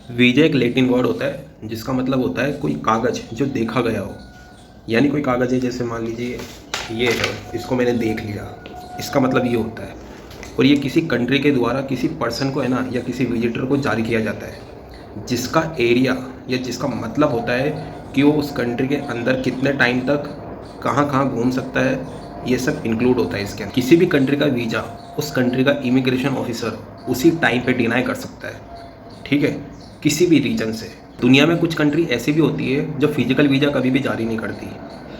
Visa एक Latin word होता है जिसका मतलब होता है कोई कागज़ जो देखा गया हो। यानी कोई कागज़ है, जैसे मान लीजिए ये है, इसको मैंने देख लिया, इसका मतलब ये होता है। और ये किसी कंट्री के द्वारा किसी पर्सन को है ना, या किसी विजिटर को जारी किया जाता है, जिसका एरिया या जिसका मतलब होता है कि वो उस कंट्री के अंदर कितने टाइम तक कहाँ कहाँ घूम सकता है, ये सब इंक्लूड होता है इसके अंदर। किसी भी कंट्री का वीज़ा उस कंट्री का इमिग्रेशन ऑफिसर उसी टाइम पे डिनाई कर सकता है, ठीक है, किसी भी रीजन से। दुनिया में कुछ कंट्री ऐसी भी होती है जो फिजिकल वीज़ा कभी भी जारी नहीं करती,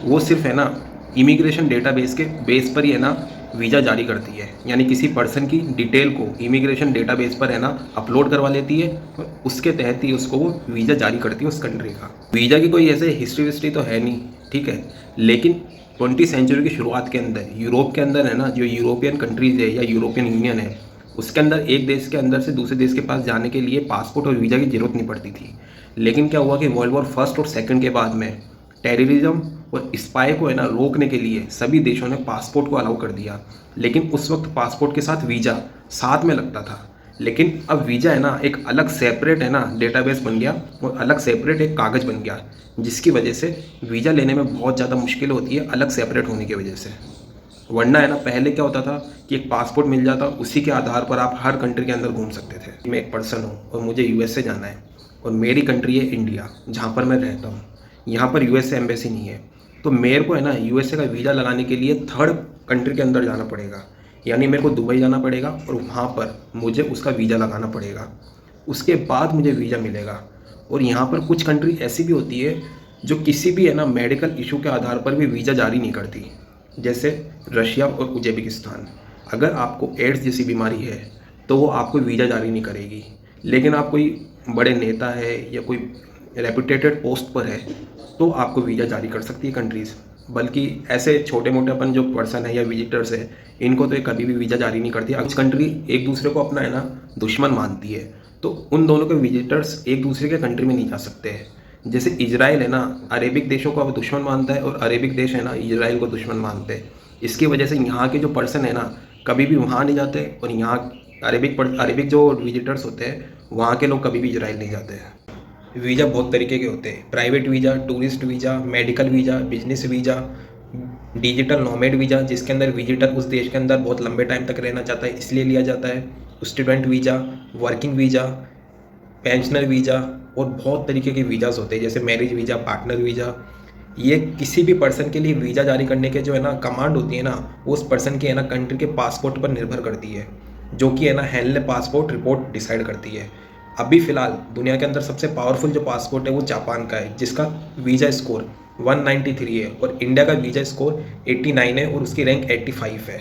वो सिर्फ है ना इमिग्रेशन डेटाबेस के बेस पर ही है ना वीज़ा जारी करती है। यानी किसी पर्सन की डिटेल को इमिग्रेशन डेटाबेस पर है ना अपलोड करवा लेती है और उसके तहत ही उसको वो वीज़ा जारी करती है उस कंट्री का। वीज़ा की कोई ऐसे हिस्ट्री तो है नहीं, ठीक है, लेकिन 20वीं सेंचुरी की शुरुआत के अंदर यूरोप के अंदर है ना, जो यूरोपियन कंट्रीज़ है या यूरोपियन यूनियन है, उसके अंदर एक देश के अंदर से दूसरे देश के पास जाने के लिए पासपोर्ट और वीज़ा की ज़रूरत नहीं पड़ती थी। लेकिन क्या हुआ कि वर्ल्ड वॉर फर्स्ट और सेकंड के बाद में टेररिज्म और स्पाई को है ना रोकने के लिए सभी देशों ने पासपोर्ट को अलाउ कर दिया। लेकिन उस वक्त पासपोर्ट के साथ वीज़ा साथ में लगता था। लेकिन अब वीज़ा है ना एक अलग सेपरेट है ना डेटाबेस बन गया और अलग सेपरेट एक कागज़ बन गया, जिसकी वजह से वीज़ा लेने में बहुत ज़्यादा मुश्किल होती है अलग सेपरेट होने की वजह से। वरना है ना पहले क्या होता था कि एक पासपोर्ट मिल जाता, उसी के आधार पर आप हर कंट्री के अंदर घूम सकते थे। मैं एक पर्सन हूँ और मुझे यूएसए जाना है और मेरी कंट्री है इंडिया जहाँ पर मैं रहता हूँ, यहाँ पर यूएसए एम्बेसी नहीं है, तो मेरे को है ना यूएसए का वीज़ा लगाने के लिए थर्ड कंट्री के अंदर जाना पड़ेगा। यानी मेरे को दुबई जाना पड़ेगा और वहाँ पर मुझे उसका वीज़ा लगाना पड़ेगा, उसके बाद मुझे वीज़ा मिलेगा। और यहाँ पर कुछ कंट्री ऐसी भी होती है जो किसी भी है ना मेडिकल इशू के आधार पर भी वीज़ा जारी नहीं करती, जैसे रशिया और उज़्बेकिस्तान। अगर आपको एड्स जैसी बीमारी है तो वो आपको वीज़ा जारी नहीं करेगी, लेकिन आप कोई बड़े नेता है या कोई रेपुटेटेड पोस्ट पर है तो आपको वीज़ा जारी कर सकती है कंट्रीज़। बल्कि ऐसे छोटे मोटे अपन जो पर्सन है या विजिटर्स है, इनको तो ये कभी भी वीज़ा जारी नहीं करती। कुछ कंट्री एक दूसरे को अपना है ना दुश्मन मानती है, तो उन दोनों के विजिटर्स एक दूसरे के कंट्री में नहीं जा सकते हैं। जैसे इजराइल है ना अरेबिक देशों को अब दुश्मन मानता है और अरेबिक देश है ना इजराइल को दुश्मन मानते हैं। इसकी वजह से यहाँ के जो पर्सन है ना कभी भी वहाँ नहीं जाते, और यहाँ अरेबिक जो विजिटर्स होते हैं वहाँ के लोग कभी भी इजराइल नहीं जाते हैं। वीज़ा बहुत तरीके के होते हैं, private visa, tourist visa, medical visa, business visa, digital nomad visa जिसके अंदर विजिटर उस देश के अंदर बहुत लंबे टाइम तक रहना चाहता है इसलिए लिया जाता है, student visa, working visa, pensioner visa, और बहुत तरीके के वीज़ास होते हैं जैसे मैरिज वीज़ा, पार्टनर वीज़ा। ये किसी भी पर्सन के लिए वीज़ा जारी करने के जो है ना कमांड होती है ना, वो उस पर्सन के है ना कंट्री के पासपोर्ट पर निर्भर करती है, जो कि है ना हैंडल पासपोर्ट रिपोर्ट डिसाइड करती है। अभी फ़िलहाल दुनिया के अंदर सबसे पावरफुल जो पासपोर्ट है वो जापान का है, जिसका वीज़ा स्कोर 193 है, और इंडिया का वीज़ा स्कोर 89 है और उसकी रैंक 85 है।